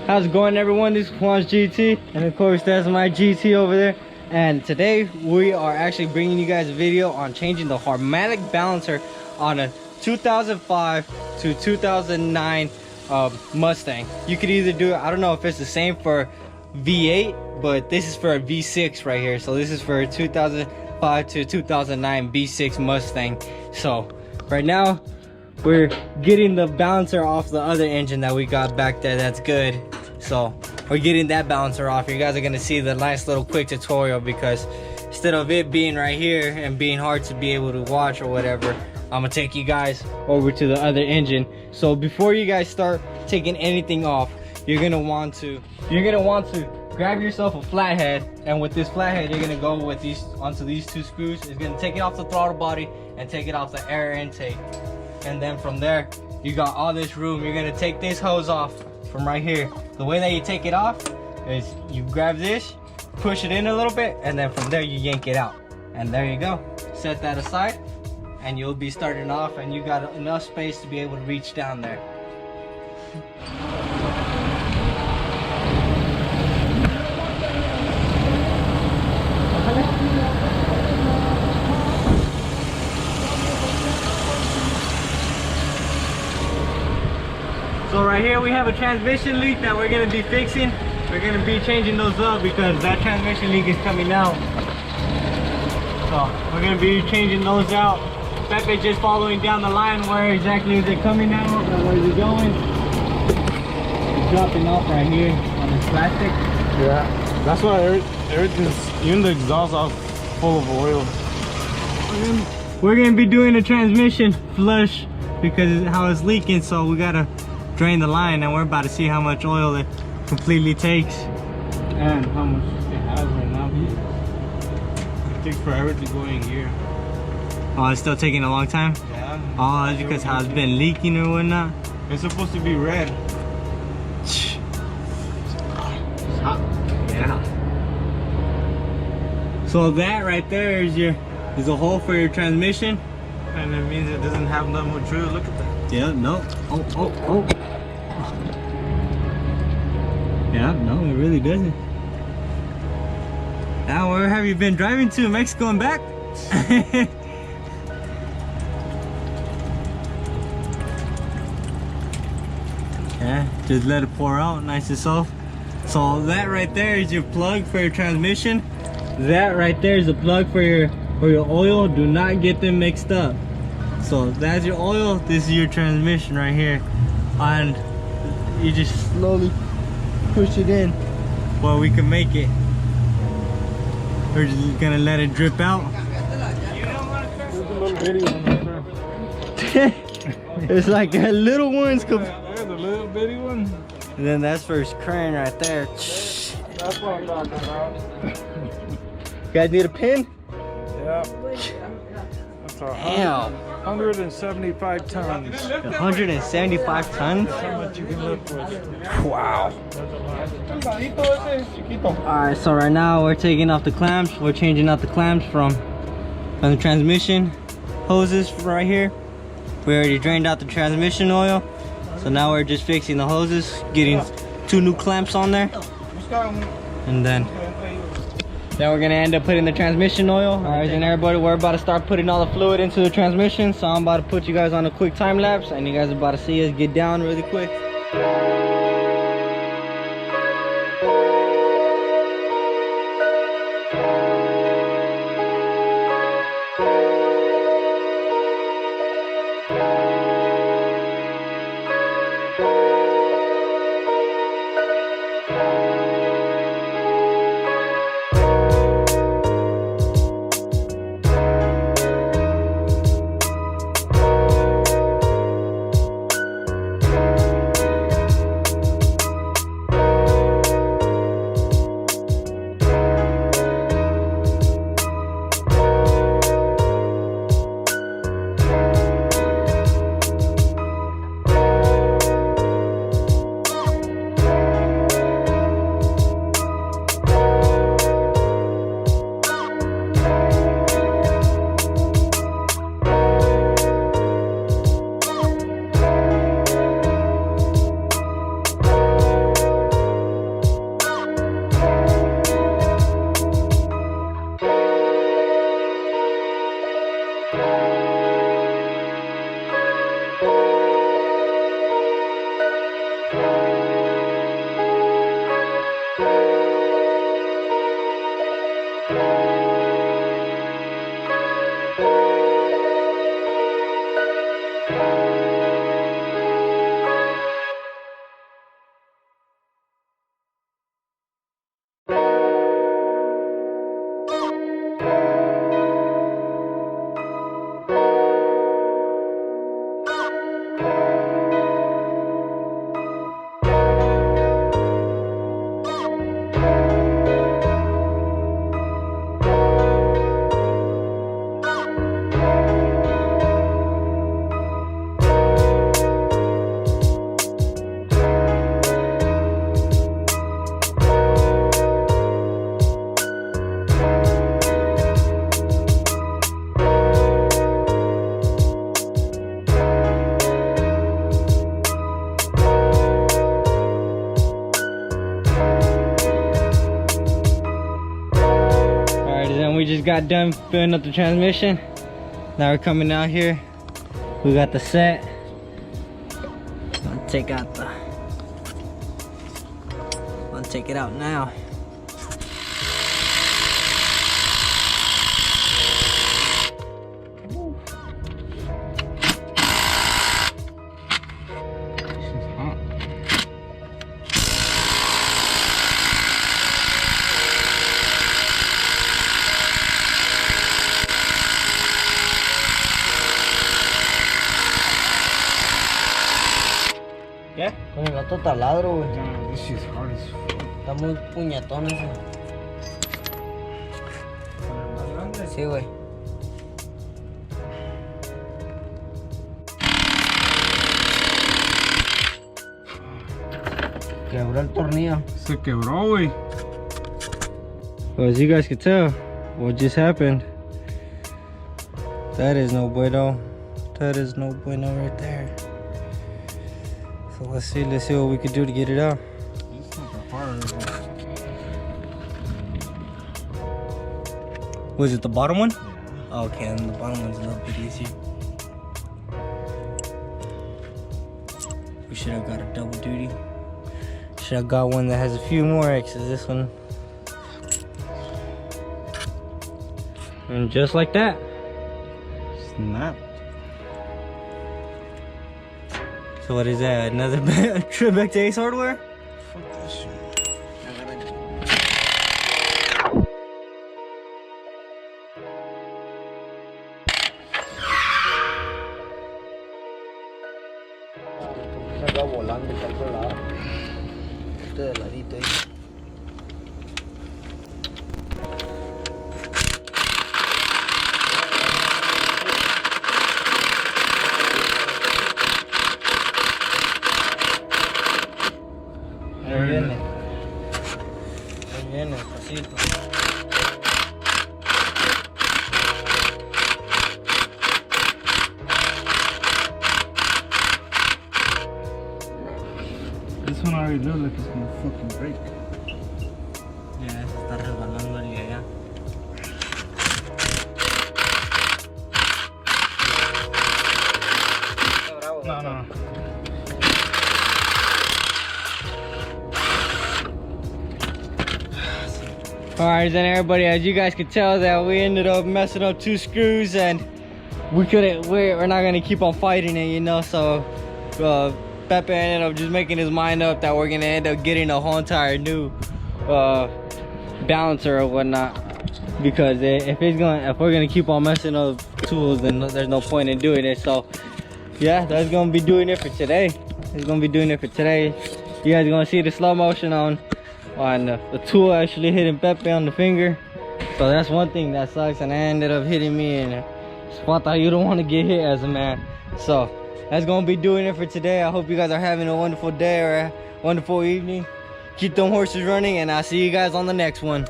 How's it going, everyone? This is Juan's GT, and of course that's my GT over there. And today we are actually bringing you guys a video on changing the harmonic balancer on a 2005 to 2009 Mustang. You could either do it, I don't know if it's the same for V8, but this is for a V6 right here. So this is for a 2005 to 2009 V6 Mustang. So right now we're getting the balancer off the other engine that we got back there. That's good. So we're getting that balancer off. You guys are gonna see the nice little quick tutorial, because instead of it being right here and being hard to be able to watch or whatever, I'm gonna take you guys over to the other engine. So before you guys start taking anything off, you're gonna want to grab yourself a flathead, and with this flathead you're gonna go with these onto these two screws. It's gonna take it off the throttle body and take it off the air intake. And then from there, you got all this room. You're gonna take this hose off from right here. The way that you take it off is you grab this, push it in a little bit, and then from there you yank it out. And there you go. Set that aside, and you'll be starting off, and you got enough space to be able to reach down there. So right here we have a transmission leak that we're gonna be fixing. We're gonna be changing those up because that transmission leak is coming out. So we're gonna be changing those out. Pepe's just following down the line. Where exactly is it coming out and where is it going? It's dropping off right here on this plastic. Yeah, that's why everything's, even the exhaust off full of oil. We're gonna be doing a transmission flush because of how it's leaking, so we gotta drain the line, and we're about to see how much oil it completely takes And how much it has right now. It takes forever to go in gear. Oh, it's still taking a long time? Yeah. Oh, that's because how it's been leaking or whatnot. It's supposed to be red. It's hot. Yeah. So that right there is a hole for your transmission. And it means it doesn't have that much oil. Look at that. Yeah, no. Oh. Yeah, no, it really doesn't. Now, where have you been driving to? Mexico and back? Yeah, just let it pour out nice and soft. So that right there is your plug for your transmission. That right there is the plug for your oil. Do not get them mixed up. So that's your oil, this is your transmission right here. And you just slowly push it in where we can make it. We're just gonna let it drip out. There's a little bitty one right there. It's like a little one's. There's a little bitty one. And then that's for his crane right there. That's what I'm talking about. You guys need a pin? Yeah. That's a Damn. 175 tons. 175 tons? That's how much you can lift with. Wow. Alright, so right now we're taking off the clamps. We're changing out the clamps from the transmission hoses right here. We already drained out the transmission oil. So now we're just fixing the hoses, getting 2 new clamps on there. And then we're gonna end up putting the transmission oil. Alright, and everybody, we're about to start putting all the fluid into the transmission. So I'm about to put you guys on a quick time lapse, and you guys are about to see us get down really quick. got done filling up the transmission. Now we're coming out here. We got the set. I'll take out the. I'll take it out now. ¿Qué? Con el otro taladro, güey. Damn, this shit's hard as fuck. Está muy puñetón ese. ¿Con el más grande? Sí, güey. Quebró el tornillo. Se quebró, güey. Well, as you guys can tell, what just happened, that is no bueno. That is no bueno right there. So let's see what we can do to get it out. It's not that hard. Was it the bottom one? Yeah. Okay, and the bottom one's a little bit easier. We should have got a double duty. Should have got one that has a few more X's. This one. And just like that. Snap. So what is that? Another trip back to Ace Hardware? Fuck that shit. Salga volando y salga al lado. Este de ladito ahí. Ahí viene. Ahí viene, despacito. This one already looks like it's gonna fucking break. Ya se está resbalando el de allá. No, no. Alright then everybody, as you guys can tell that we ended up messing up 2 screws and we're not gonna keep on fighting it, you know, so Pepe ended up just making his mind up that we're gonna end up getting a whole entire new balancer or whatnot, because if we're gonna keep on messing up tools, then there's no point in doing it. So yeah, that's gonna be doing it for today. It's gonna be doing it for today. You guys are gonna see the slow motion on the tool actually hitting Pepe on the finger. So that's one thing that sucks, and it ended up hitting me in a spot that you don't want to get hit as a man. So that's gonna be doing it for today. I hope you guys are having a wonderful day or a wonderful evening. Keep them horses running, and I'll see you guys on the next one.